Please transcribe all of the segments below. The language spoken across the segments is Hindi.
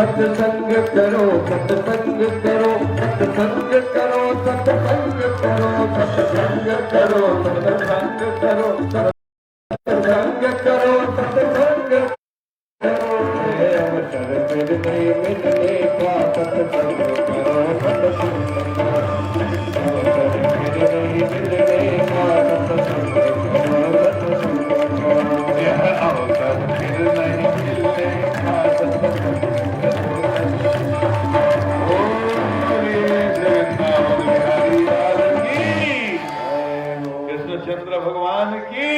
सत्संग करो सत्संग करो सत्संग करो सत्संग करो सत्संग करो सत्संग करो सत्संग करो सत्संग करो अवसर फिर नहीं मिलने का सत्संग करो सत्संग करो अवसर फिर नहीं मिलने का सत्संग करो सत्संग करो यह अवसर फिर नहीं मिलने का सत्संग कृष्णचंद्र भगवान की।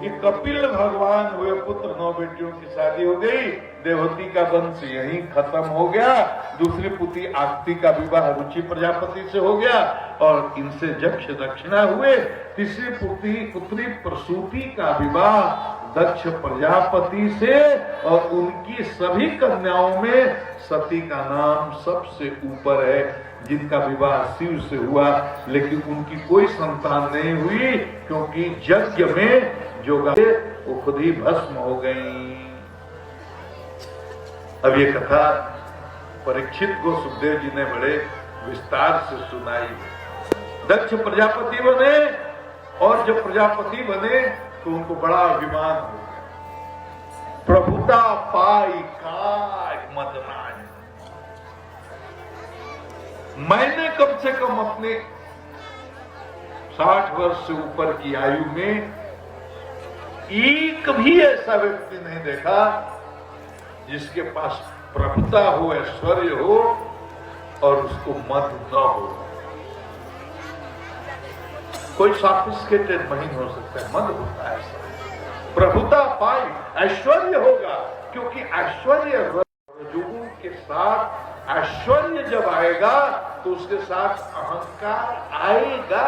कि कपिल भगवान हुए पुत्र, 9 बेटियों की शादी हो गई, देवहूति का वंश यहीं खत्म हो गया। दूसरी पुत्री आकृति का विवाह रुचि प्रजापति से हो गया और इनसे यक्ष दक्षिणा हुए। तीसरी पुत्री प्रसूति का विवाह दक्ष प्रजापति से, और उनकी सभी कन्याओं में सती का नाम सबसे ऊपर है, जिनका विवाह शिव से हुआ, लेकिन उनकी कोई संतान नहीं हुई क्योंकि यज्ञ में जो गाये वो खुद ही भस्म हो गई। अब ये कथा परीक्षित को सुखदेव जी ने बड़े विस्तार से सुनाई। दक्ष प्रजापति बने, और जब प्रजापति बने तो उनको बड़ा अभिमान हो गया। प्रभुता पाई काय मदनाय, मैंने कम से कम अपने 60 वर्ष से ऊपर की आयु में एक भी ऐसा व्यक्ति नहीं देखा जिसके पास प्रभुता हो, ऐश्वर्य हो और उसको मद न हो। कोई सॉफिस्टिकेटेड नहीं हो सकता है, मद होता है ऐसा। प्रभुता पाई, ऐश्वर्य होगा, क्योंकि ऐश्वर्य रजोगुण के साथ ऐश्वर्य जब आएगा तो उसके साथ अहंकार आएगा।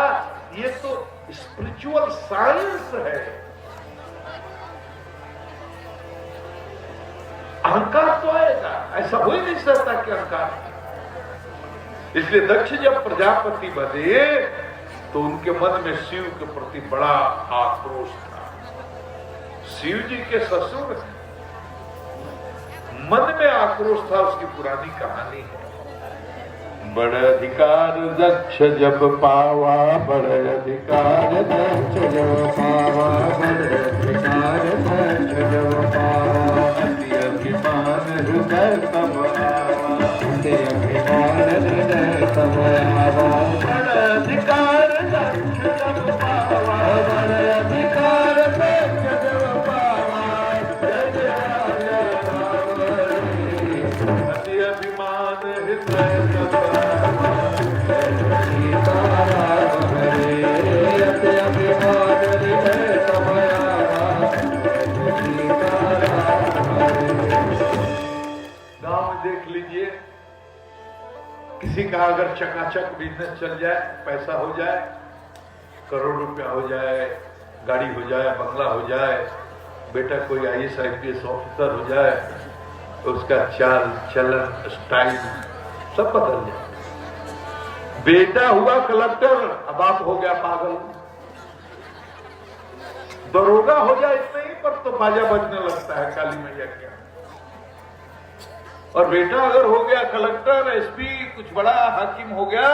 ये तो स्पिरिचुअल साइंस है। अहंकार तो आएगा, ऐसा हो ही नहीं सकता कि अहंकार। इसलिए दक्ष जब प्रजापति बने तो उनके मन में शिव के प्रति बड़ा आक्रोश था। शिव जी के ससुर मन में आक्रोश था, उसकी पुरानी कहानी है। बड़े अधिकार दक्ष जब पावा, बड़े अधिकार दक्ष जब पावा, बड़े अधिकार दक्ष जब पावा, अति अभिमान हृदय तब आवा, अति अभिमान हृदय तब आवा। बड़े अधिकार दक्ष जब पावा, बड़े अधिकार दक्ष जब पावा, अति अभिमान हृदय तब किसी का अगर चकाचक बिजनेस चल जाए, पैसा हो जाए, करोड़ रुपया हो जाए, गाड़ी हो जाए, बंगला हो जाए, बेटा कोई IAS IPS ऑफिसर हो जाए, तो उसका चाल चलन स्टाइल सब बदल जाए। बेटा हुआ कलेक्टर, अब आप हो गया पागल। दरोगा हो जाए इतना ही पर तो बाजा बजने लगता है काली मैया क्या। और बेटा अगर हो गया कलेक्टर, SP, कुछ बड़ा हाकिम हो गया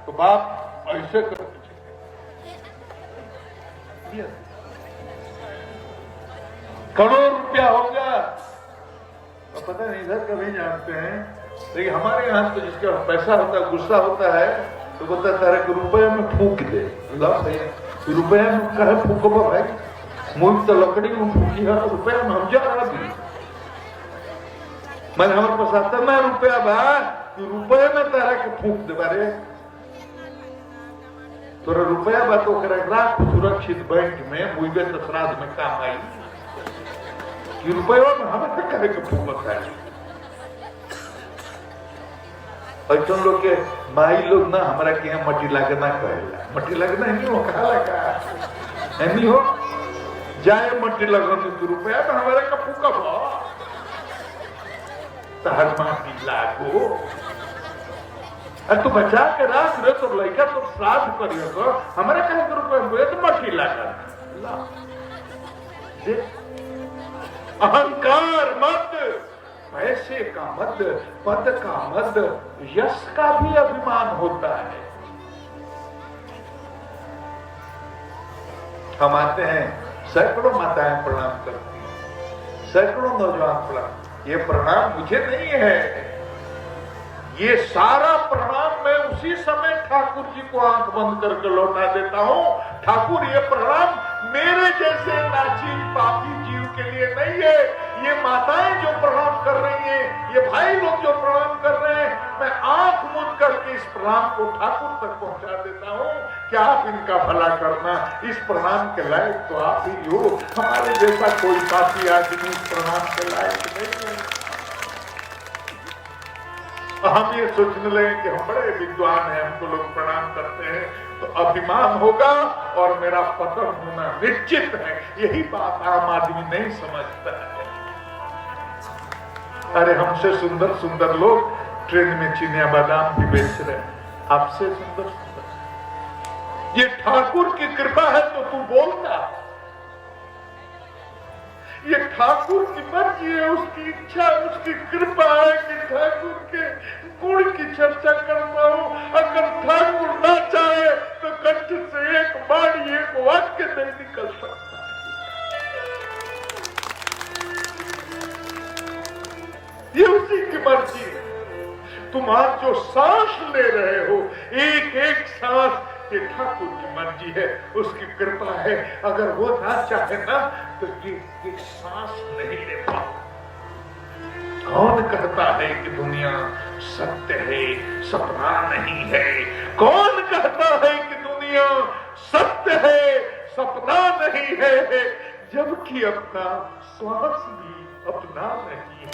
तो बाप ऐसे कर। करोड़ रुपया हो गया तो पता नहीं, इधर कभी जानते हैं, लेकिन हमारे यहाँ तो जिसके पैसा होता है, गुस्सा होता है, तो बोलता है तारे को रुपये में फूक दे। रुपये में कहे फूको भाई, मुझ तो लकड़ी में फूकी है, रुपये में हम जा रहा भी। मैंने हमारे पास आता मैं रुपया बा, रुपये में तारा के फूक दे बारे। तोरा रुपया बा तो राख सुरक्षित बैंक में, मुझे तो श्राद्ध में काम आई। रुपया में हमें कहे के फूक है। ऐसा लोग के माई लोग ना हमारा के यहाँ मटी लगना कहेला। मटी लगना नहीं हो, कहा लगा नहीं हो जाए मटी लगना तो रुपया में हमारा का फूका भा तहर माटी लागो। तू बचा के राख रहे तो लड़का तो श्राद्ध करियो तो हमारे कहे के रुपये हुए तो मटी लगा। अहंकार मत, पैसे का मद, पद का मद, यश का भी अभिमान होता है। हम आते हैं, सैकड़ों माताएं प्रणाम करती हैं, सैकड़ों नौजवान प्रणाम। ये प्रणाम मुझे नहीं है, ये सारा प्रणाम मैं उसी समय ठाकुर जी को आंख बंद करके लौटा देता हूं। ठाकुर, ये प्रणाम मेरे जैसे नाचीज पापी जीव के लिए नहीं है। ये माताएं जो प्रणाम कर रही हैं, ये भाई लोग जो प्रणाम कर रहे हैं, मैं आंख मूंद करके इस प्रणाम को ठाकुर तक पहुंचा देता हूं कि आप इनका भला करना। इस प्रणाम के लायक तो आप ही हो, हमारे जैसा कोई पापी आदमी इस प्रणाम के लायक नहीं है। हम ये सोचने लगे कि हम बड़े विद्वान हैं, हमको लोग प्रणाम करते हैं तो अभिमान होगा और मेरा पतन होना निश्चित है। यही बात आम आदमी नहीं समझता है। अरे हमसे सुंदर सुंदर लोग ट्रेन में चिनिया बादाम भी बेच रहे हैं, आपसे सुंदर सुंदर। ये ठाकुर की कृपा है तो तू बोलता, ये ठाकुर की मर्जी है, उसकी इच्छा, उसकी कृपा है कि ठाकुर के गुण की चर्चा करता हूं। अगर ठाकुर ना चाहे तो कंठ से एक बाणी, एक वाक्य नहीं निकल सकता। ये उसी की मर्जी है। तुम आज जो सांस ले रहे हो, एक एक सांस, ये ठाकुर की मर्जी है, उसकी कृपा है। अगर वो ना चाहे ना तो ये एक सांस नहीं ले पाओ। कौन कहता है कि दुनिया सत्य है, सपना नहीं है? कौन कहता है कि दुनिया सत्य है, सपना नहीं है? जबकि अपना श्वास भी अपना नहीं है।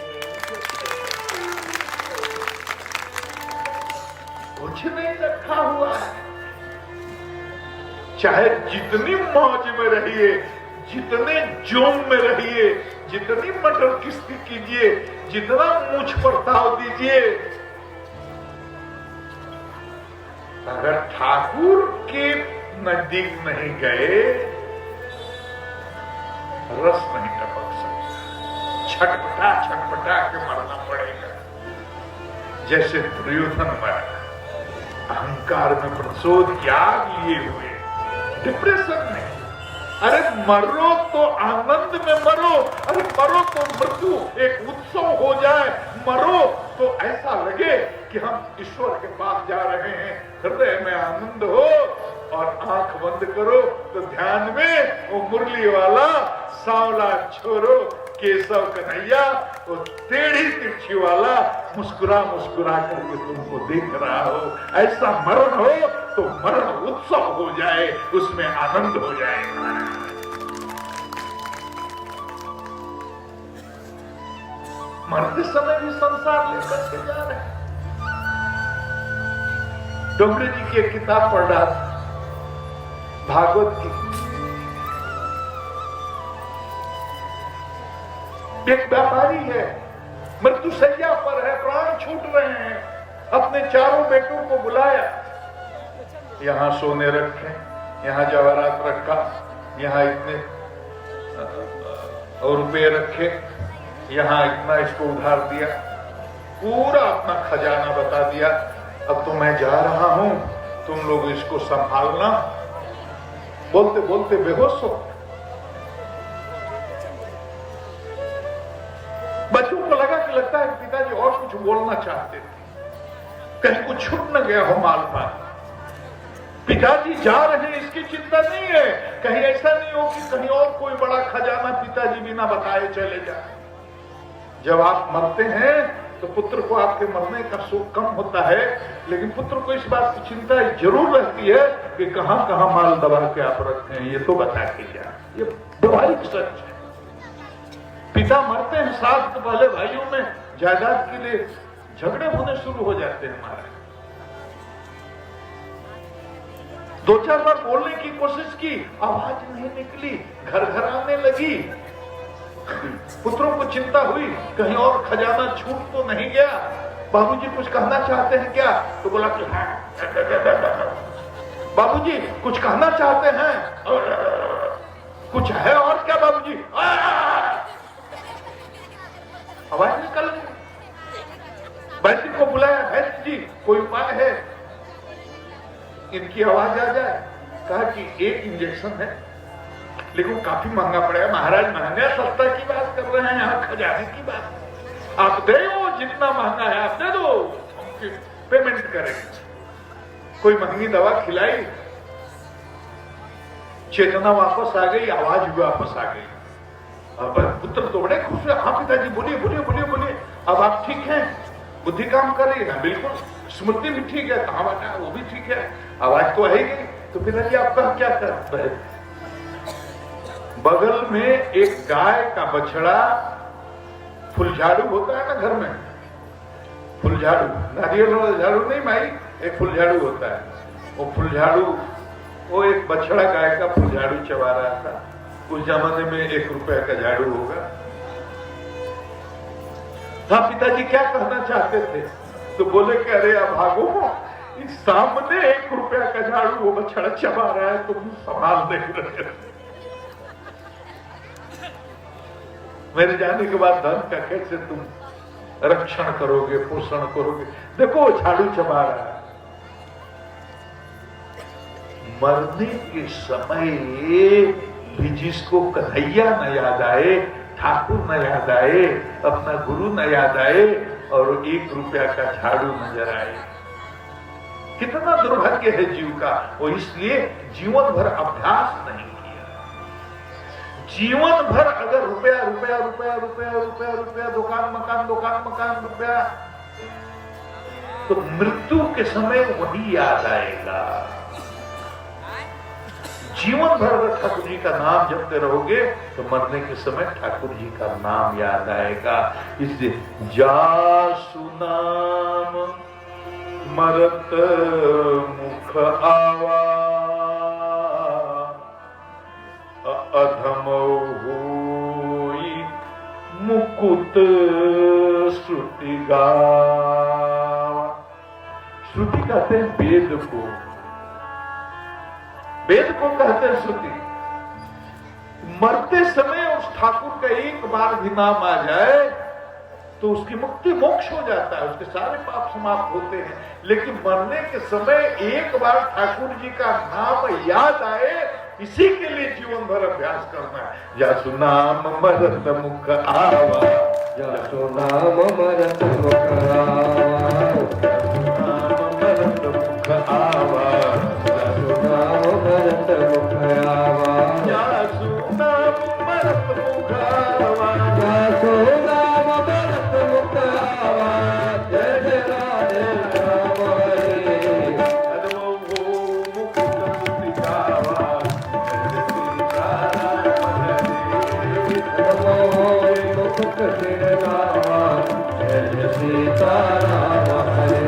कुछ नहीं रखा हुआ है। चाहे जितनी मौज में रहिए, जितने जोम में रहिए, जितनी मटर किस्ती कीजिए, जितना मूछ पर ताव दीजिए, अगर ठाकुर के नजदीक नहीं गए, रस नहीं टपक सकता। छटपटा छटपटा के मरना पड़ेगा, जैसे दुर्योधन मरा, अहंकार में प्रसोद याग लिए हुए, डिप्रेशन में। अरे मरो तो आनंद में मरो, अरे मरो तो मृत्यु एक उत्सव हो जाए, मरो तो ऐसा लगे कि हम ईश्वर के पास जा रहे हैं। हृदय में आनंद हो और आंख बंद करो तो ध्यान में वो मुरली वाला सांवला छोरो केशव कन्हैया, वो टेढ़ी तिरछी वाला मुस्कुरा मुस्कुरा करके तुमको देख रहा हो। ऐसा मरण हो तो मरण उत्सव हो जाए, उसमें आनंद हो जाए। मरते समय भी संसार लेकर के जा रहे हैं। डोंगरे जी की एक किताब पढ़ रहा था, भागवत की। एक व्यापारी है, मृत्युशैया पर है, प्राण छूट रहे हैं, अपने चारों बेटों को बुलाया। यहाँ सोने रखे, यहाँ जवाहरात रखा, यहाँ इतने और रुपये रखे, यहाँ इतना इसको उधार दिया, पूरा अपना खजाना बता दिया। अब तो मैं जा रहा हूं, तुम लोग इसको संभालना। बोलते बोलते बेहोश हो। बच्चों को लगा कि लगता है पिताजी और कुछ बोलना चाहते थे, कहीं कुछ छूट न गया हो माल पानी। पिताजी जा रहे हैं इसकी चिंता नहीं है, कहीं ऐसा नहीं हो कि कहीं और कोई बड़ा खजाना पिताजी बिना बताए चले जाए। जब आप मरते हैं तो पुत्र को आपके मरने का शोक कम होता है, लेकिन पुत्र को इस बात की चिंता जरूर रहती है कि कहां कहां माल दबा के आप रखते हैं, ये तो बता के जाए। ये व्यवहारिक सच है। पिता मरते हैं, साथ तो पहले भाइयों में जायदाद के लिए झगड़े होने शुरू हो जाते हैं। हमारे दो चार बार बोलने की कोशिश की, आवाज नहीं निकली, घर घर आने लगी। पुत्रों को चिंता हुई कहीं और खजाना छूट तो नहीं गया। बाबूजी कुछ कहना चाहते हैं क्या? तो बोला कि हाँ। बाबूजी कुछ कहना चाहते हैं? कुछ है और क्या बाबूजी? आवाज निकल गई। कोई उपाय है इनकी आवाज आ जाए? कहा कि एक इंजेक्शन है, लेकिन काफी महंगा पड़ेगा। महाराज महंगा सस्ता की बात कर रहे हैं, यहाँ खजाने की बात। आप दे दो, जितना महंगा है आप दे दो, हम पेमेंट करेंगे। कोई महंगी दवा खिलाई, चेतना वापस आ गई, आवाज भी वापस आ गई। अब पुत्र तो बड़े खुश है। हाँ पिताजी बोलिए बोलिए बोलिए बोलिए, अब आप ठीक हैं? बुद्धि काम कर रही है? बिल्कुल। स्मृति भी ठीक है? कहाँ बैठा है? वो भी ठीक है। आवाज तो है ही। तो पिताजी आपका क्या करते हैं? बगल में एक गाय का बछड़ा, फुलझाड़ू होता है ना घर में, फुलझाड़ू, नारियल वाला झाड़ू नहीं माई, एक फुलझाड़ू होता है। वो फुलझाड़ू, वो एक बछड़ा गाय का फुलझाड़ू चबा रहा था। उस जमाने में 1 रुपए का झाड़ू होगा। हाँ पिताजी क्या कहना चाहते थे? तो बोले कि अरे अब भागो, इस सामने 1 रुपया का झाड़ू वो बछड़ा चबा रहा है, तुम संभाल नहीं रहे। मेरे जाने के बाद धन का कैसे तुम रक्षण करोगे, पोषण करोगे? देखो झाड़ू चबा रहा है। मरने के समय भी जिसको कन्हैया न याद आए, ठाकुर न याद आए, अपना गुरु न याद आए, और 1 रुपया का झाड़ू नजर आए, कितना दुर्भाग्य है जीव का। वो इसलिए जीवन भर अभ्यास नहीं किया। जीवन भर अगर रुपया रुपया रुपया रुपया रुपया रुपया, दुकान मकान रुपया, तो मृत्यु के समय वही याद आएगा। जीवन भर अगर ठाकुर जी का नाम जपते रहोगे तो मरने के समय ठाकुर जी का नाम याद आएगा। इसलिए जासु नाम मरत मुख आवा, अधम होई मुकुत श्रुति गावा। श्रुति कहते हैं वेद को, वेद को कहते हैं श्रुति। मरते समय उस ठाकुर का एक बार भी नाम आ जाए तो उसकी मुक्ति, मोक्ष हो जाता है, उसके सारे पाप समाप्त होते हैं। लेकिन मरने के समय एक बार ठाकुर जी का नाम याद आए, इसी के लिए जीवन भर अभ्यास करना है। जासु नाम मरत मुख आवा, जासु नाम मरत मुख आवा, नाम मरत मुख आवा, जासु नाम मरत मुख आवा, जासु नाम मरत मुख आवा, जासु नाम मरत मुख आवा। जय जय राधे राम हरे, अदमो मुकुट श्रुति गावा, जय सीताराम हरे। नमो मुकुट सिर गावा, जय सीताराम हरे।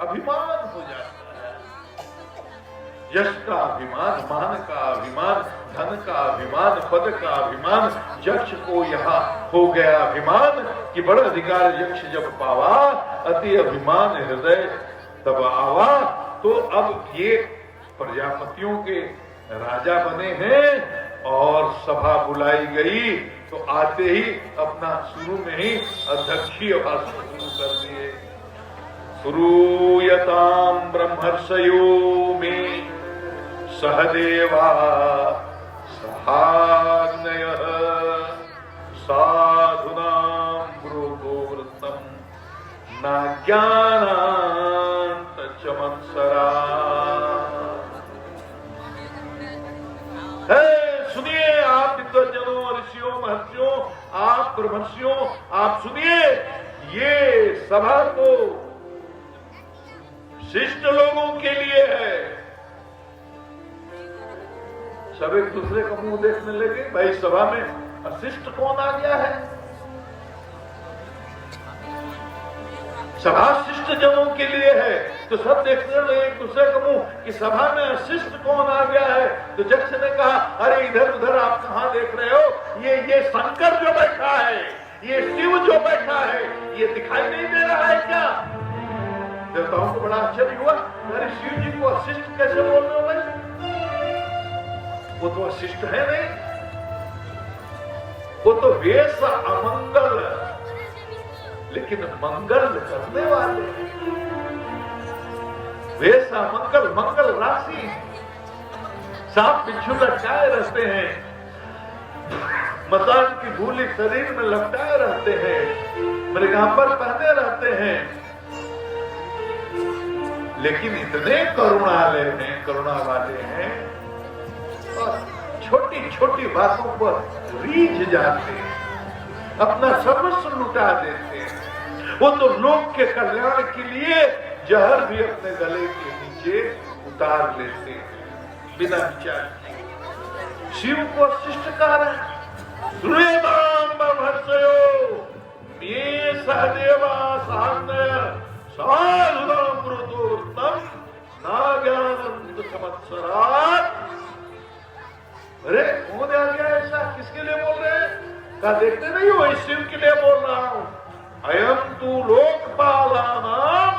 अभिमान हो जाता है, यश का अभिमान, मान का अभिमान, धन का अभिमान, पद का अभिमान। यक्ष को यहाँ हो गया अभिमान कि बड़ा अधिकार यक्ष जब पावा, अति अभिमान हृदय तब आवा। तो अब ये प्रजापतियों के राजा बने हैं और सभा बुलाई गई, तो आते ही अपना शुरू में ही अध्यक्षीय भाषण शुरू कर दिए। श्रूयतां ब्रह्मर्षयो में सहदेवा सहाग्नयः, साधूनां ब्रूतोवृत्तं नाज्ञानान्त चमत्सरा। सुनिए आप विद्वजनों, ऋषियों, महर्षियों, आप ब्रह्मर्षियों, आप सुनिए, ये सभा तो शिष्ट लोगों के लिए है। सब एक दूसरे का मुंह देखने लगे, भाई सभा में अशिष्ट कौन आ गया है? सभा शिष्ट जनों के लिए है, तो सब देखने लगे एक दूसरे का मुंह कि सभा में अशिष्ट कौन आ गया है। तो जक्ष ने कहा, अरे इधर उधर आप कहां देख रहे हो? ये शंकर जो बैठा है, ये शिव जो बैठा है, ये दिखाई नहीं दे रहा है क्या? देवताओं को बड़ा आश्चर्य हुआ, अरे शिव जी को अशिष्ट कैसे बोल रहे हो भाई? वो तो अशिष्ट है नहीं, वो तो वेश अमंगल लेकिन मंगल करने वाले, वैसा मंगल मंगल राशि, सांप बिच्छू लटकाए रहते हैं, मकान की धूली शरीर में लटकाए रहते हैं, मृगांबर पहने रहते हैं, लेकिन इतने करुणालय हैं, करुणा वाले हैं, और छोटी छोटी बातों पर रीझ जाते हैं, अपना सर्वस्व लुटा देते हैं। वो तो लोग के कल्याण के लिए जहर भी अपने गले के नीचे उतार लेते हैं बिना विचार किए। शिव को शिष्ट कह रहे हैं, सहदेवा सान्य साधुमृतोत्तम नाज्ञानंद संवत्सरात्। अरे कौन आ गया ऐसा, किसके लिए बोल रहे हैं? क्या देखते नहीं हो, इस शिव के लिए बोल रहा हूं। अयम तू लोकपालानाम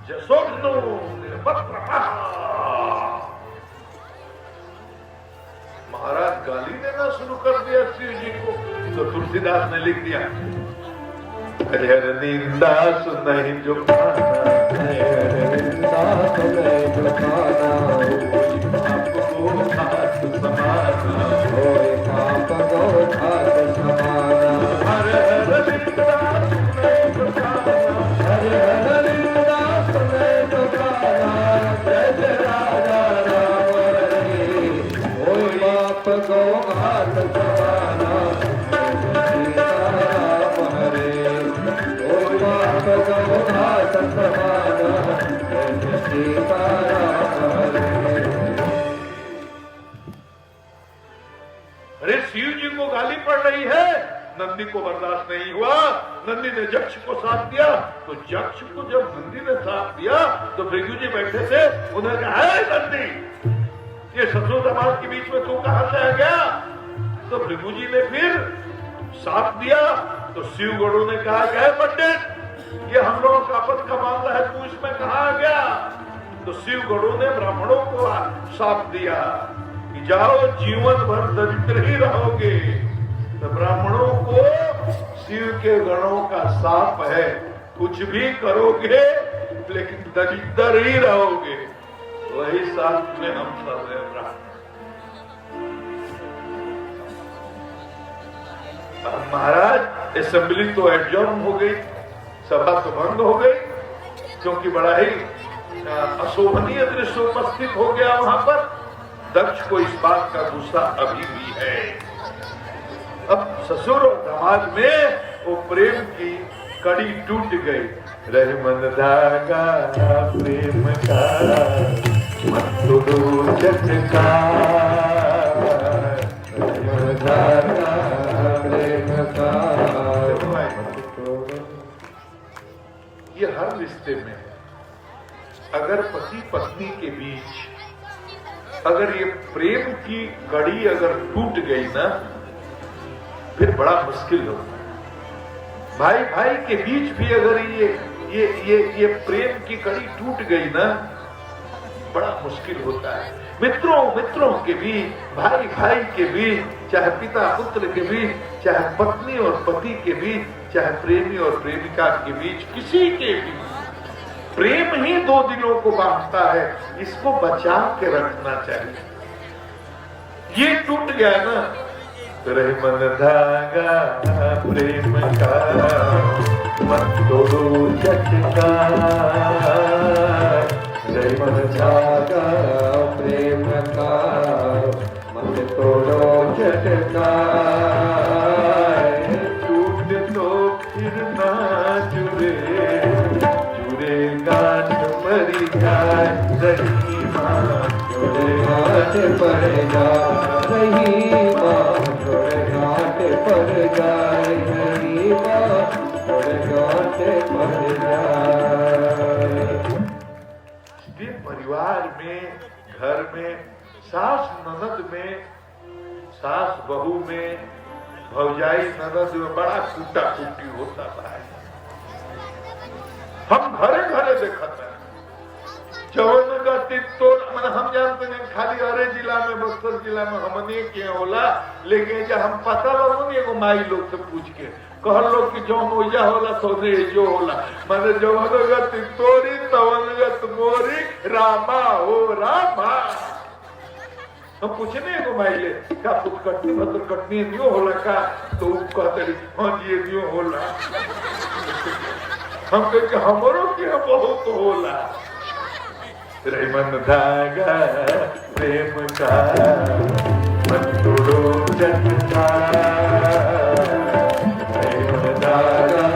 जसोग्नो निरपत्रः। महाराज गाली देना शुरू कर दिया शिव जी को, तो तुलसीदास ने लिख दिया, हर निंदा सुनहि जो खाना, निंदा सुनहि जो खाना, आपको घात समाना, होय पाप को घात समाना। हर हर निंदा सुनहि जो खाना, हर हर निंदा सुनहि जो खाना, जय जय राजा राम हरे। होय पाप को घात समाना, सीता राम हरे। होय पाप को घात समाना, जय सीता राम हरे। अरे शिव जी को गाली पड़ रही है, नंदी को बर्दाश्त नहीं हुआ, नंदी ने जक्ष को साथ दिया। तो जक्ष को जब नंदी ने साथ दिया तो भृगु जी बैठे थे, उन्होंने कहा, है नंदी, ये ससुर समाज के बीच में तू कहां से आ गया? तो भृगु जी ने फिर साथ दिया। तो शिव गुरु ने कहा, क्या पंडित, ये हम लोगों का आपस का मामला है, तू इसमें कहां आ गया? तो शिव गुरु ने ब्राह्मणों को साथ दिया कि जाओ जीवन भर दरिद्र ही रहोगे। तो ब्राह्मणों को शिव के गणों का साप है, कुछ भी करोगे लेकिन दरिद्र ही रहोगे। वही साथ में हम सब रहे ब्राह्मण। महाराज असेंबली तो एडजॉर्न हो गई, सभा तो भंग हो गई, क्योंकि बड़ा ही अशोभनीय दृश्य उपस्थित हो गया वहां पर। दक्ष को इस बात का गुस्सा अभी भी है। अब ससुर और दामाद में वो प्रेम की कड़ी टूट गई। रहे मन धागा प्रेम का, मत तोड़ो झटका, रहे मन धागा प्रेम का। ये हर रिश्ते में है। अगर पति पत्नी के बीच अगर ये प्रेम की कड़ी अगर टूट गई ना, फिर बड़ा मुश्किल होता है। भाई भाई के बीच भी अगर ये प्रेम की कड़ी टूट गई ना, बड़ा मुश्किल होता है। मित्रों मित्रों के बीच, भाई भाई के बीच, चाहे पिता पुत्र के बीच, चाहे पत्नी और पति के बीच, चाहे प्रेमी और प्रेमिका के बीच, किसी के बीच प्रेम ही दो दिलों को बांधता है। इसको बचा के रखना चाहिए। ये टूट गया ना, रहे मन धागा प्रेम का, मत तोड़ो झटका, रहे मन धागा प्रेम का, मत तोड़ो झटका। टूट तो फिर ना जुड़े, जुड़े गांठ मरी जाए रही मां, जोड़े घाट पर जाए रही मां, जोड़े घाट पर जाए रही मां, जोड़े घाट पर जाए। इसलिए परिवार में, घर में, सास ननद में, सास बहू में, भौजाई ननद में बड़ा कूटा कूटी होता है। हम घरे घरे देखते हैं। जवन गति तो मन हम जान जानते नहीं, खाली अरे जिला में, बक्सर जिला में हमने के होला, लेकिन जब हम पता लगो नहीं एगो माई लोग से पूछ के कह लो कि जो मोजा होला सोने जो होला, मैंने जवनगत तोरी तवनगत मोरी रामा हो रामा। हम पूछने को माइले का कुछ कटनी मतलब कटनी दियो होला का, तो कहते हाँ जी दियो होला। हम कहे हमरो के बहुत होला। मन धागा प्रेम का मन तोड़ो चटका, प्रेम धागा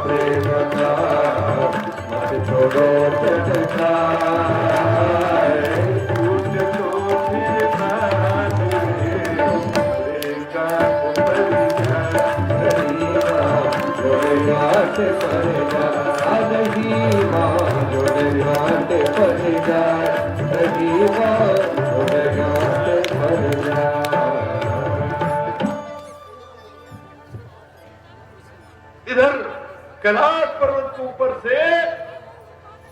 प्रेम का मन तोड़ो चटका, इधर कैलाश पर्वत के ऊपर से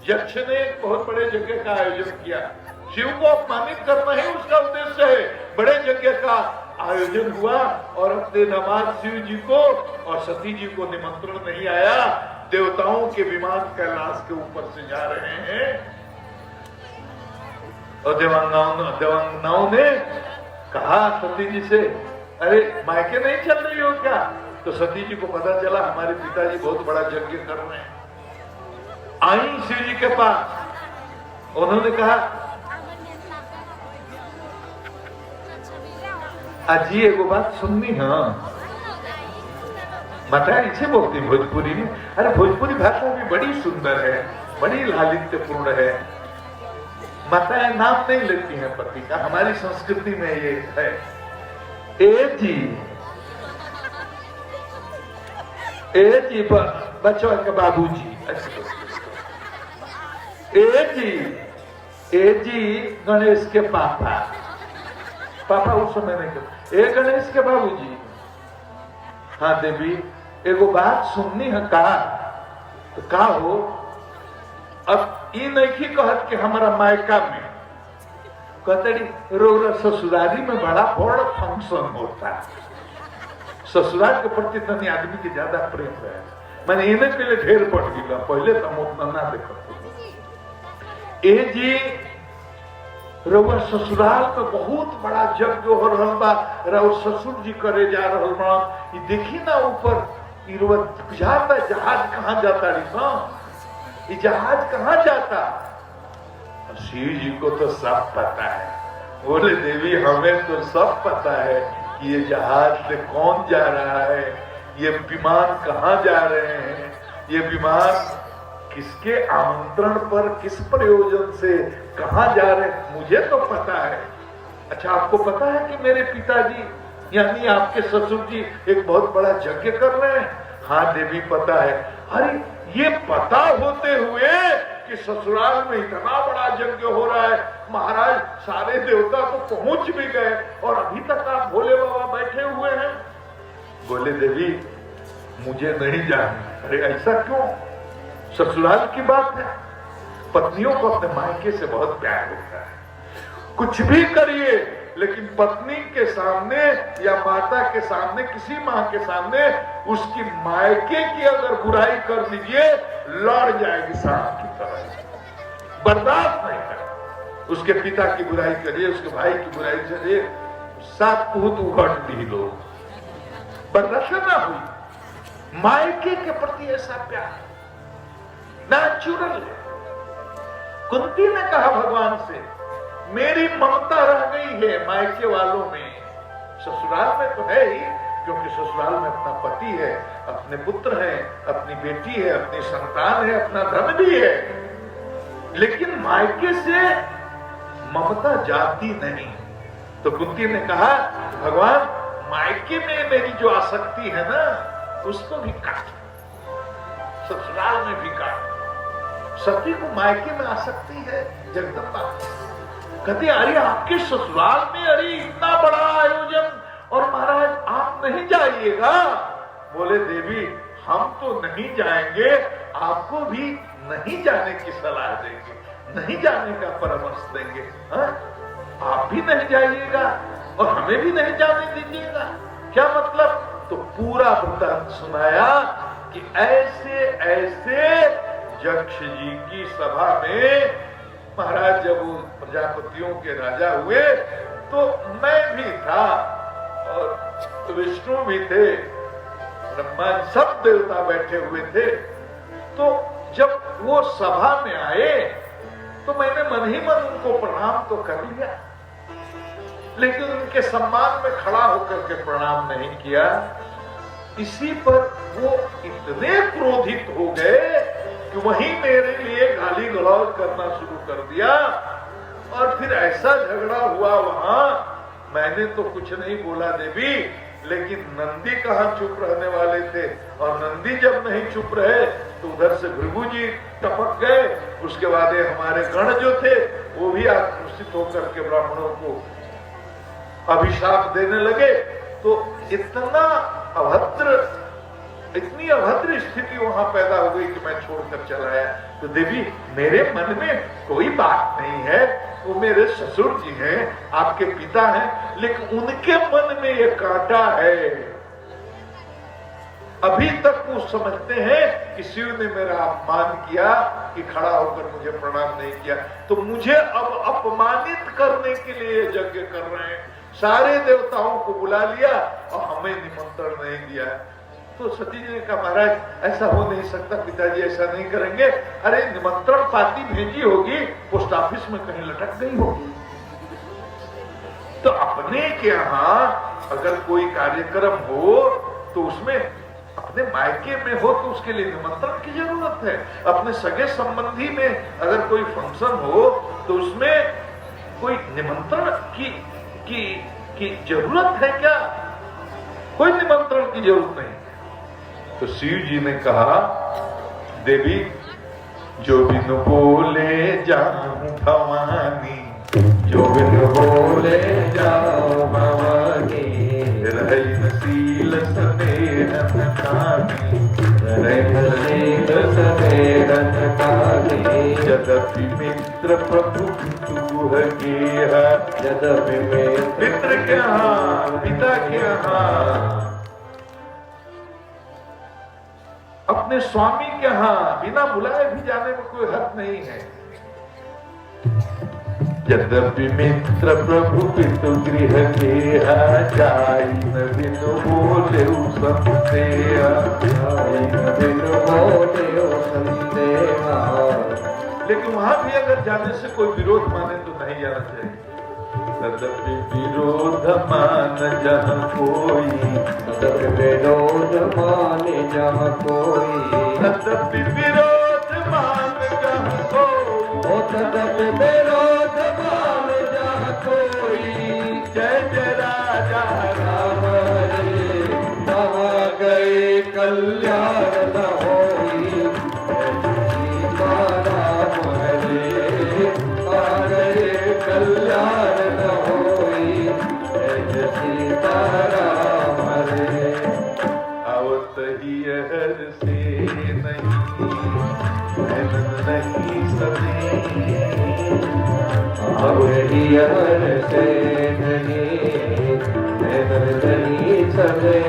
यक्ष ने एक बहुत बड़े यज्ञ का आयोजन किया। शिव को अपमानित करना ही उसका उद्देश्य है। बड़े यज्ञ का आयोजन हुआ और अपने दामाद शिव जी को और सती जी को निमंत्रण नहीं आया। देवताओं के विमान कैलाश के ऊपर से जा रहे हैं और देवांगनाओं ने कहा सती जी से, अरे मायके नहीं चल रही हो क्या? तो सती जी को पता चला हमारे पिताजी बहुत बड़ा यज्ञ कर रहे हैं। आई शिव जी के पास, उन्होंने कहा अजी एगो बात सुननी है। माता ऐसे बोलती भोजपुरी में, अरे भोजपुरी भाषा भी बड़ी सुंदर है, बड़ी लालित्यपूर्ण है। माताएं नाम नहीं लेती हैं पति का, हमारी संस्कृति में ये है। ए जी बच्चों के बाबूजी, ए जी गणेश के पापा उस समय नहीं करते, ए गणेश के बाबूजी। हाँ देवी एगो बात सुननी है का? तो का हो? अब ये नहीं कहत कि हमारा मायका में कहते रोरा ससुरारी में बड़ा बड़ा फंक्शन होता है। ससुराल के प्रति तनी आदमी के ज्यादा प्रेम है। मैंने इन्हें पहले ढेर पड़ गया, पहले तो हम उतना ना देखते। ए जी रउआ ससुराल में बहुत बड़ा यज्ञ हो रहा बा, रउआ ससुर जी करे जा रहा बा। ये देखी ना ऊपर जाता जहाज कहाँ जाता रही, ये जहाज कहाँ जाता? शिव जी को तो सब पता है। बोले देवी हमें तो सब पता है कि ये जहाज से कौन जा रहा है, ये विमान कहाँ जा रहे हैं, ये विमान किसके आमंत्रण पर किस प्रयोजन से कहाँ जा रहे हैं, मुझे तो पता है। अच्छा आपको पता है कि मेरे पिताजी यानी आपके ससुर जी एक बहुत बड़ा यज्ञ कर रहे हैं? हाँ देवी पता है। अरे ये पता होते हुए कि ससुराल में इतना बड़ा यज्ञ हो रहा है, महाराज सारे देवता तो पहुंच भी गए और अभी तक आप भोले बाबा बैठे हुए हैं। बोले देवी मुझे नहीं जाने। अरे ऐसा क्यों? ससुराल की बात है। पत्नियों को अपने मायके से बहुत प्यार होता है। कुछ भी करिए लेकिन पत्नी के सामने या माता के सामने, किसी माँ के सामने उसकी मायके की अगर बुराई कर लीजिए लड़ जाएगी सांप की तरह, बर्दाश्त नहीं कर। उसके पिता की बुराई करिए, उसके भाई की बुराई करिए, सात पूत उघड़ दी लोग, बर्दाश्त ना हुई। मायके के प्रति ऐसा प्यार नेचुरल है। कुंती ने कहा भगवान से मेरी ममता रह गई है मायके वालों में, ससुराल में तो है ही, क्योंकि ससुराल में अपना पति है, अपने पुत्र है, अपनी बेटी है, अपनी संतान है, अपना धन भी है, लेकिन मायके से ममता जाती नहीं। तो कुंती ने कहा भगवान मायके में मेरी जो आसक्ति है ना उसको भी काट, ससुराल में भी काट। सती को मायके में आसक्ति है। जगदम्बा कहते अरे आपके ससुराल में अरे इतना बड़ा आयोजन और महाराज आप नहीं जाइएगा। बोले देवी हम तो नहीं जाएंगे, आपको भी नहीं जाने की सलाह देंगे, नहीं जाने का परामर्श देंगे। आप भी नहीं जाइएगा और हमें भी नहीं जाने दीजिएगा, क्या मतलब? तो पूरा वृत्तांत सुनाया कि ऐसे ऐसे यक्ष जी की सभा में महाराज जब वो प्रजापतियों के राजा हुए तो मैं भी था और विष्णु भी थे, ब्रह्मा सब देवता बैठे हुए थे। तो जब वो सभा में आए तो मैंने मन ही मन उनको प्रणाम तो कर लिया, लेकिन उनके सम्मान में खड़ा होकर के प्रणाम नहीं किया। इसी पर वो इतने क्रोधित हो गए कि वहीं मेरे लिए गाली गलौज करना शुरू कर दिया और फिर ऐसा झगड़ा हुआ वहां। मैंने तो कुछ नहीं बोला देवी, लेकिन नंदी कहाँ चुप रहने वाले थे, और नंदी जब नहीं चुप रहे तो उधर से भृगु जी टपक गए। उसके बाद हमारे गण जो थे वो भी आक्रोशित होकर के ब्राह्मणों को अभिशाप देने लगे। तो इतनी अभद्र स्थिति वहां पैदा हो गई कि मैं छोड़कर चला आया। तो देवी मेरे मन में कोई बात नहीं है, वो मेरे ससुर जी हैं, आपके पिता हैं, लेकिन उनके मन में ये कांटा है। अभी तक वो समझते हैं कि शिव ने मेरा अपमान किया कि खड़ा होकर मुझे प्रणाम नहीं किया, तो मुझे अब अपमानित करने के लिए यज्ञ कर रहे हैं। सारे देवताओं को बुला लिया और हमें निमंत्रण नहीं दिया। तो सती जी ने कहा महाराज ऐसा हो नहीं सकता, पिताजी ऐसा नहीं करेंगे। अरे निमंत्रण पाती भेजी होगी, पोस्ट ऑफिस में कहीं लटक गई होगी। तो अपने के यहाँ अगर कोई कार्यक्रम हो तो उसमें अपने मायके में हो तो उसके लिए निमंत्रण की जरूरत है। अपने सगे संबंधी में अगर कोई फंक्शन हो तो उसमें कोई निमंत्रण की जरूरत है क्या? कोई निमंत्रण की जरूरत नहीं। तो शिव जी ने कहा देवी जो बिन बोले जाऊं भवानी, जो बिन बोले जाऊं भवानी, रही नसील समेरन कानी, रहील समेरन कानी, यद्यपि मित्र प्रभु तुह गेहा, यद्यपि मित्र के यहाँ पिता के यहाँ अपने स्वामी के यहाँ बिना बुलाए भी जाने में कोई हक नहीं है। यद्यपि मित्र प्रभु पितु गृह गेहा, जाई न बिनु बोले संदेहा, जाई न बिनु बोले संदेहा। लेकिन वहां भी अगर जाने से कोई विरोध माने तो नहीं जाना चाहिए। तदपि विरोध मान जहाँ कोई, तदपि विरोध माने जहाँ कोई, तदपि विरोध मान जहाँ कोई, तदपि विरोध मान जहाँ कोई। जय जय राजा राम हरे, वहाँ गए कल्याण न होई। सीता राम हरे, वहाँ गए कल्याण न होई। जय सीता राम हरे। आवत ही हर से नहीं, नहीं सने, हर से नहीं, नहीं सने।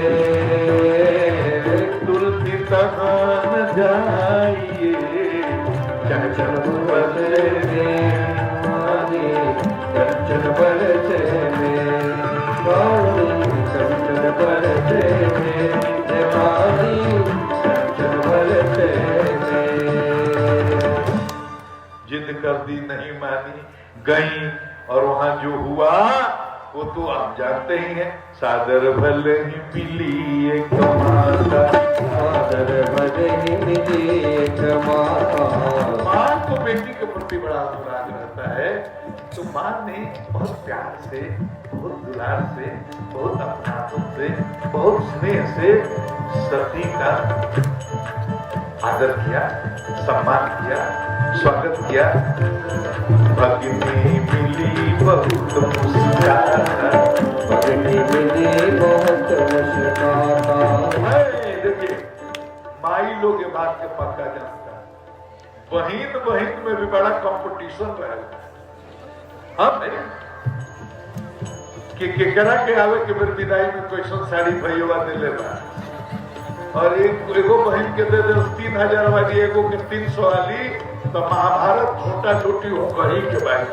तुलसी तहाँ न जाइए, चंचल बरसे मानी, चंचल बरसे मानी, चंचल बरसे मानी, चंचल बरसे। जिद कर दी नहीं मानी, गई और वहां जो हुआ वो तो आप जानते ही हैं। सादर भले ही मिली एक माता, सादर भले ही मिली एक माता। माँ को बेटी के प्रति बड़ा अनुराग रहता है, तो माँ ने बहुत प्यार से, बहुत दुलार से, बहुत अपनापन से, बहुत स्नेह से सती का आदर किया, सम्मान किया, स्वागत किया। भगिनी मिली बहुत मुस्कुराता, भगिनी मिली बहुत मुस्कुराता। देखिए माई लोग ये बात के पक्का जानता है, बहन बहन में भी बड़ा कंपटीशन रहेगा। हाँ भाई कि केकरा के आवे के फिर विदाई में क्वेश्चन साड़ी भैया दे लेना और एगो बहन के दे 3000 वाली एगो के 300 वाली तो महाभारत छोटा छोटी हो कहीं के बाहर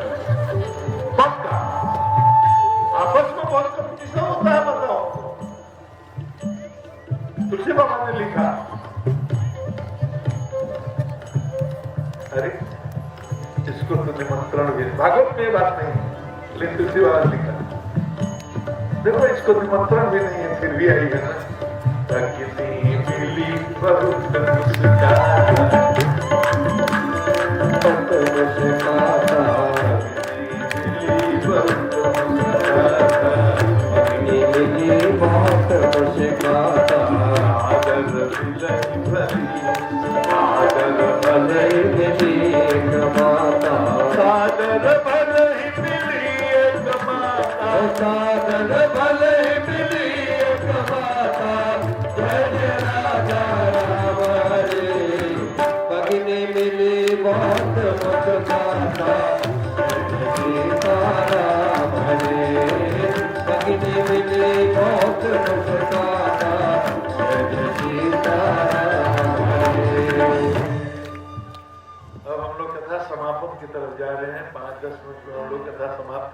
पक्का आपस में बहुत कंपटीशन होता है। बताओ तुलसी बाबा ने लिखा अरे इसको तो निमंत्रण भी भागवत में बात नहीं लेकिन तुलसी बाबा ने लिखा देखो इसको निमंत्रण भी नहीं है फिर भी आई है ना कितनी मिली बहुत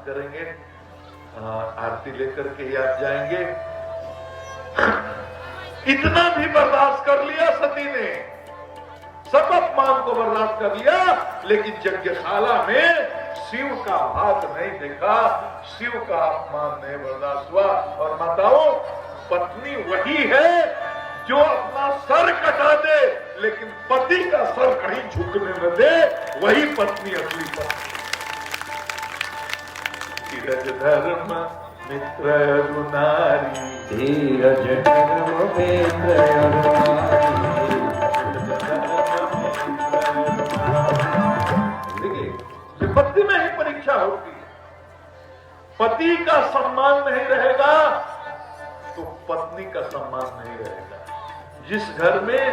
करेंगे। आरती लेकर के ही आप जाएंगे। इतना भी बर्दाश्त कर लिया सती ने, सब अपमान को बर्दाश्त कर लिया, लेकिन यज्ञशाला में शिव का भाग नहीं देखा, शिव का अपमान नहीं बर्दाश्त हुआ। और माताओं, पत्नी वही है जो अपना सर कटा दे लेकिन पति का सर कहीं झुकने न दे, वही पत्नी असली पत्नी। धीरज धर्म मित्र नारी, धीरज धर्म मित्र देखिए, पति में ही परीक्षा होती है। पति का सम्मान नहीं रहेगा तो पत्नी का सम्मान नहीं रहेगा। जिस घर में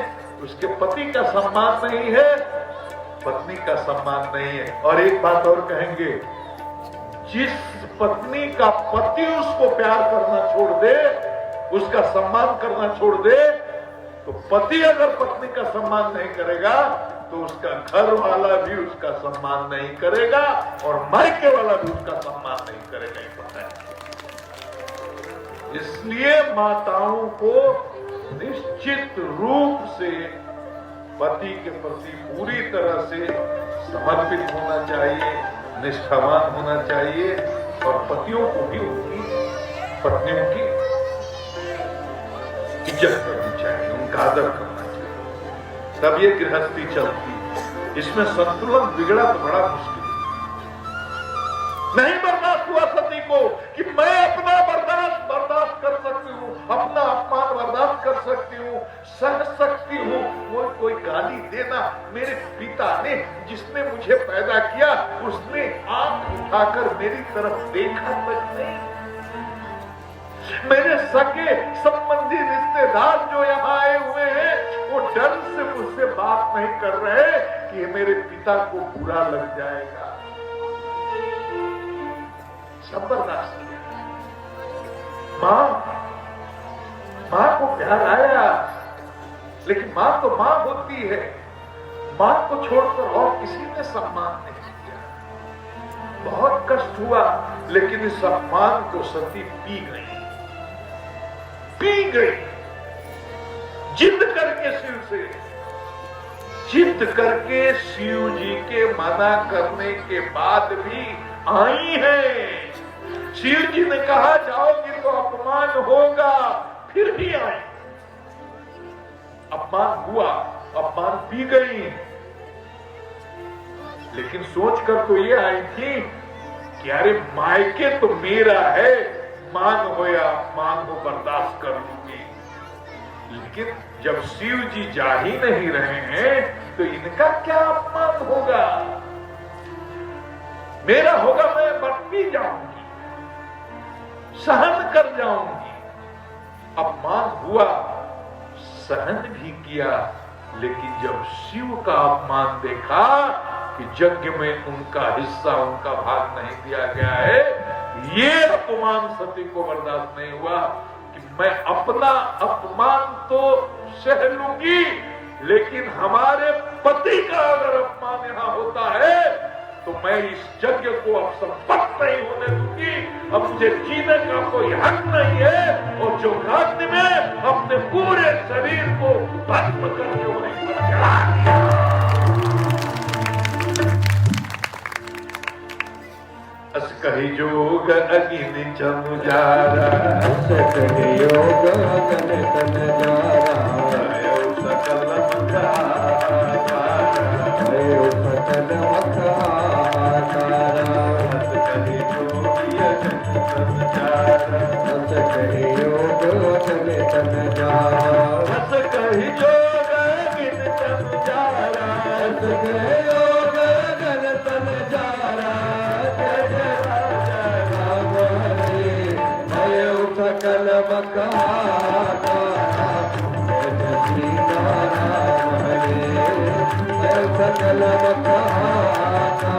उसके पति का सम्मान नहीं है, पत्नी का सम्मान नहीं है। और एक बात और कहेंगे, जिस पत्नी का पति उसको प्यार करना छोड़ दे, उसका सम्मान करना छोड़ दे, तो पति अगर पत्नी का सम्मान नहीं करेगा तो उसका घर वाला भी उसका सम्मान नहीं करेगा और मायके वाला भी उसका सम्मान नहीं करेगा। ये पता है। इसलिए माताओं को निश्चित रूप से पति के प्रति पूरी तरह से समर्पित होना चाहिए, निष्ठावान होना चाहिए और पतियों को भी उनकी पत्नियों की इज्जत करनी चाहिए, उनका आदर करना चाहिए, तब ये गृहस्थी चलती है। इसमें संतुलन बिगड़ा तो बड़ा मुश्किल है। नहीं बर्दाश्त हुआ सती को कि मैं अपना बर्दाश्त कर सकती हूँ, अपना अपमान बर्दाश्त कर सकती हूँ, सह सकती हूँ, वो कोई गाली देना। मेरे पिता ने, जिसने मुझे पैदा किया, उसने आंख उठाकर मेरी तरफ देखा तक नहीं। मेरे सगे संबंधी रिश्तेदार जो यहाँ आए हुए हैं, वो डर से मुझसे बात नहीं कर रहे कि मेरे पिता को बुरा लग जाएगा। सब बर्दाश्त किया। मां को प्यार आया, लेकिन मां तो मां होती है। मां को छोड़कर और किसी ने सम्मान नहीं किया। बहुत कष्ट हुआ, लेकिन इस सम्मान को सती पी गई, जिद करके शिव से, जिद करके शिव जी के मना करने के बाद भी आई है। शिव जी ने कहा जाओगी तो अपमान होगा, फिर भी आई। अपमान हुआ, अपमान पी गई, लेकिन सोचकर तो ये आई थी कि अरे मायके तो मेरा है, मान हो या अपमान हो बर्दाश्त कर लूंगी। लेकिन जब शिव जी जा ही नहीं रहे हैं तो इनका क्या अपमान होगा? मेरा होगा, मैं बरती जाऊंगी, सहन कर जाऊंगी। अपमान हुआ, सहन भी किया, लेकिन जब शिव का अपमान देखा कि यज्ञ में उनका हिस्सा, उनका भाग नहीं दिया गया है, ये अपमान सती को बर्दाश्त नहीं हुआ कि मैं अपना अपमान तो सह लूंगी, लेकिन हमारे पति का अगर अपमान यहां होता है तो मैं इस यज्ञ को अब संपन्न नहीं होने दूंगी। अब मुझे जीने का कोई हक नहीं है। और जो राज्य में अपने पूरे शरीर को भस्म करके वहीं पर जला दिया। अस कही जोग अग्नि चमुजारा, अस कही योग अग्नि चमुजारा, भयो सकल मखहारा, भयो सकल मखहारा, अस कही जोगी अग्नि चमुजारा, अस कही योग अग्नि चमुजारा, अस कही जोग अग्नि चमुजारा, अस कही योग अग्नि चमुजारा, सकल मखहारा, जय सीताराम हरे, सकल मखहारा,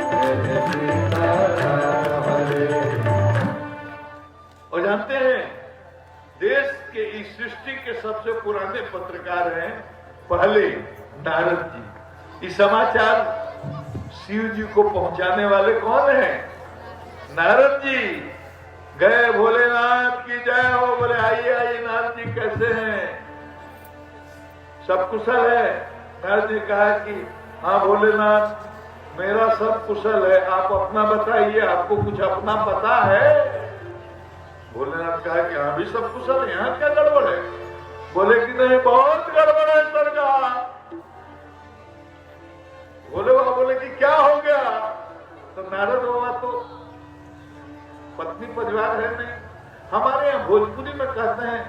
जय सीताराम हरे। और जानते हैं देश के इस सृष्टि के सबसे पुराने पत्रकार हैं पहले नारद जी। इस समाचार शिव जी को पहुंचाने वाले कौन हैं? नारद जी गए, भोलेनाथ की जय हो। बोले आइए आइए नारद जी, कैसे हैं? सब कुशल है? नारद जी कहा कि हाँ भोलेनाथ मेरा सब कुशल है, आप अपना बताइए, आपको कुछ अपना पता है? भोलेनाथ कहा कि हाँ भी सब कुशल है, यहाँ क्या गड़बड़ है? बोले कि नहीं बहुत गड़बड़ है सरकार। बोले बाबा, बोले कि क्या हो गया? तो नारद बाबा तो पत्नी परिवार है नहीं, हमारे यहाँ भोजपुरी में कहते हैं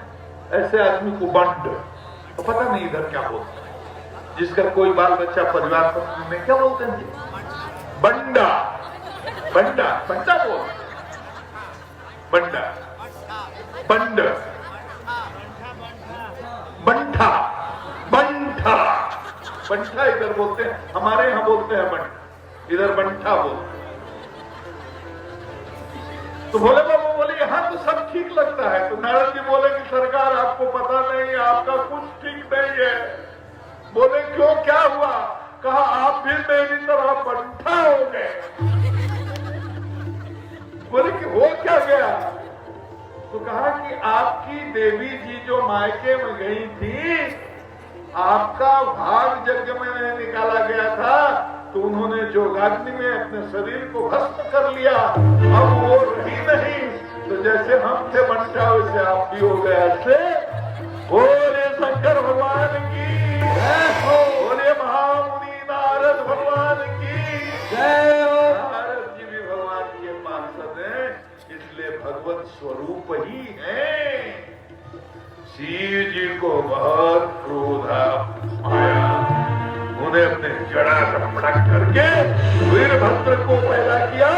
ऐसे आदमी को बंड। तो पता नहीं इधर क्या बोलते हैं, जिसका कोई बाल बच्चा परिवार पत्नी में क्या बोलते हैं? बंडा। बंडा बंडा बोल, बंडा बंड, बंठा बंठा बंठा इधर बोलते हैं, हमारे यहाँ बोलते हैं बंड, इधर बंठा बोलते हैं। तो भोले बाबा बोले यहाँ तो सब ठीक लगता है। तो नारद जी बोले कि सरकार आपको पता नहीं, आपका कुछ ठीक नहीं है। बोले क्यों, क्या हुआ? कहा आप भी मेरी तरह बंठा हो गए। बोले कि हो क्या गया? तो कहा कि आपकी देवी जी जो मायके में गई थी, आपका भाग यज्ञ में नहीं निकाला गया था, तो उन्होंने जोगाग्नि में अपने शरीर को भस्म कर लिया। अब वो रही नहीं, तो जैसे हम थे बंठा वैसे आप भी हो गए। ऐसे बोले शंकर भगवान की जय हो, बोले महामुनि नारद भगवान की जय हो। नारद जी भी भगवान के पार्षद हैं, इसलिए भगवत स्वरूप ही है। शिव जी को बहुत क्रोध आया, उन्हें अपने जड़ा से पटक करके वीरभद्र को पैदा किया।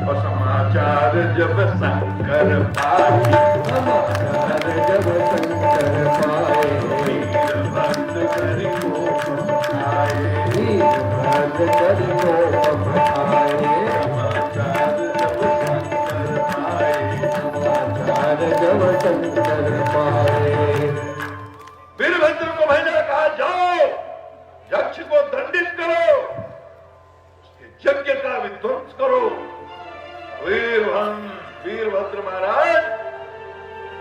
और समाचार जब शंकर पाए, समाचार जब शंकर पाए, वीरभद्र करि कोप आए, वीरभद्र करि कोप आए। समाचार जब शंकर पाए, समाचार जब शंकर पाए, वीरभद्र को भेजा, कहा जाओ यक्ष को दंडित करो, यज्ञ का विध्वंस करो। वीरभद्र महाराज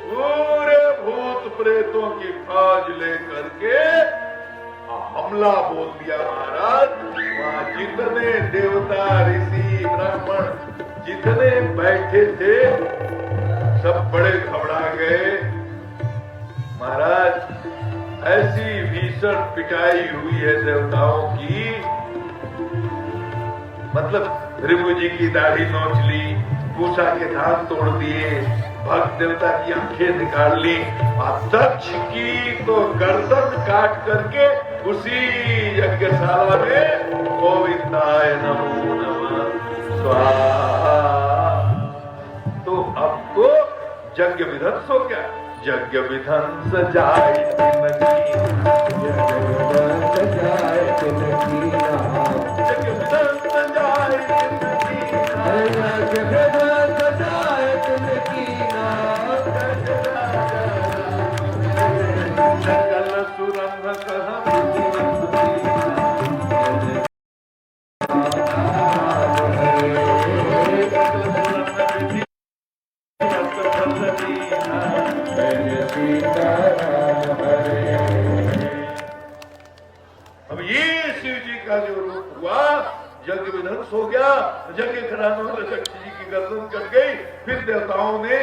पूरे भूत प्रेतों की फौज लेकर के हमला बोल दिया। महाराज वहां जितने देवता ऋषि ब्राह्मण जितने बैठे थे सब बड़े घबरा गए। महाराज ऐसी भीषण पिटाई हुई है देवताओं की, मतलब ऋभु जी की दाढ़ी नोच ली, पूषा के धान तोड़ दिए, भक्त देवता की आंखें निकाल ली, और दक्ष की तो गर्दन काट करके उसी यज्ञशाला में गोविंदाय नमो नमः स्वाहा। तो अब तो यज्ञ विध्वंस हो गया। यज्ञ विध्वंस जाए यज्ञ विध्वंस जाए तिनकीना, यज्ञ विध्वंस जाए यज्ञ विध्वंस हुआ, यज्ञ विध्वंस हो गया, यज्ञ घरानों में दक्ष जी की गर्दन कट गई। फिर देवताओं ने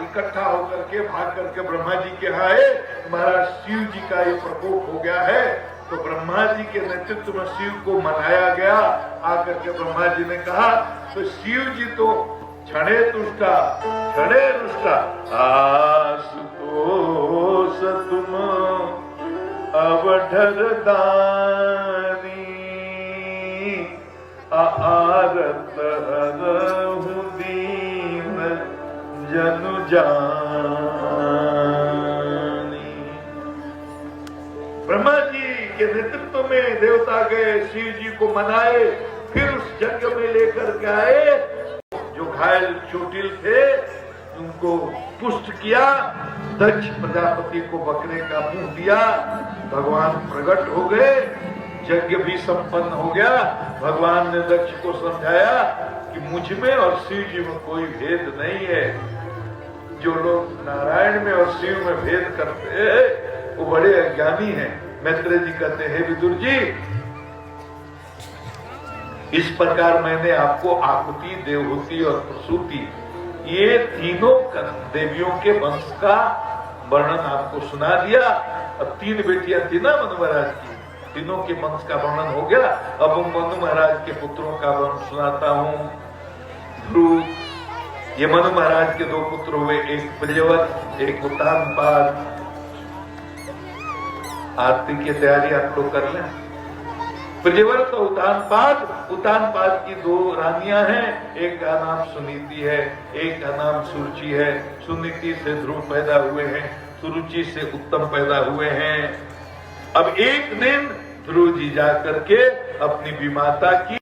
इकट्ठा होकर के भाग करके ब्रह्मा जी के यहाँ आए, महाराज शिव जी का ये प्रकोप हो गया है। तो ब्रह्मा जी के नेतृत्व में शिव को मनाया गया। आकर के ब्रह्मा जी ने कहा, तो शिव जी तो क्षणे तुष्टा क्षणे रुष्टा, आशुतोष तुम अवधर दानी, आरत हरहु दीन जनु जानी। ब्रह्मा जी के नेतृत्व में देवता गए, शिव जी को मनाए, फिर उस यज्ञ में लेकर के आए। जो घायल चोटिल थे उनको पुष्ट किया, दक्ष प्रजापति को बकरे का मुंह दिया, भगवान प्रकट हो गए, यज्ञ भी संपन्न हो गया। भगवान ने दक्ष को समझाया कि मुझ में और शिव जी में कोई भेद नहीं है। जो लोग नारायण में और शिव में भेद करते हैं वो बड़े अज्ञानी हैं। मैत्रेय जी कहते हैं, विदुर जी, इस प्रकार मैंने आपको आकुति, देवहूति और प्रसूति, ये तीनों देवियों के वंश का वर्णन आपको सुना दिया। अब 3 बेटियां थी ना मनु महाराज की, तीनों के वंश का वर्णन हो गया। अब मनु महाराज के पुत्रों का वर्णन सुनाता हूँ। ध्रुव, ये मनु महाराज के 2 पुत्र हुए, एक प्रियव्रत, एक उत्तानपाद। आरती की तैयारी आप लोग कर लें। प्रियव्रत और उत्तानपाद की 2 रानियां हैं। एक का नाम सुनीति है, एक का नाम सुरुचि है। सुनीति से ध्रुव पैदा हुए हैं, सुरुचि से उत्तम पैदा हुए हैं। अब एक दिन ध्रुव जी जा करके अपनी विमाता की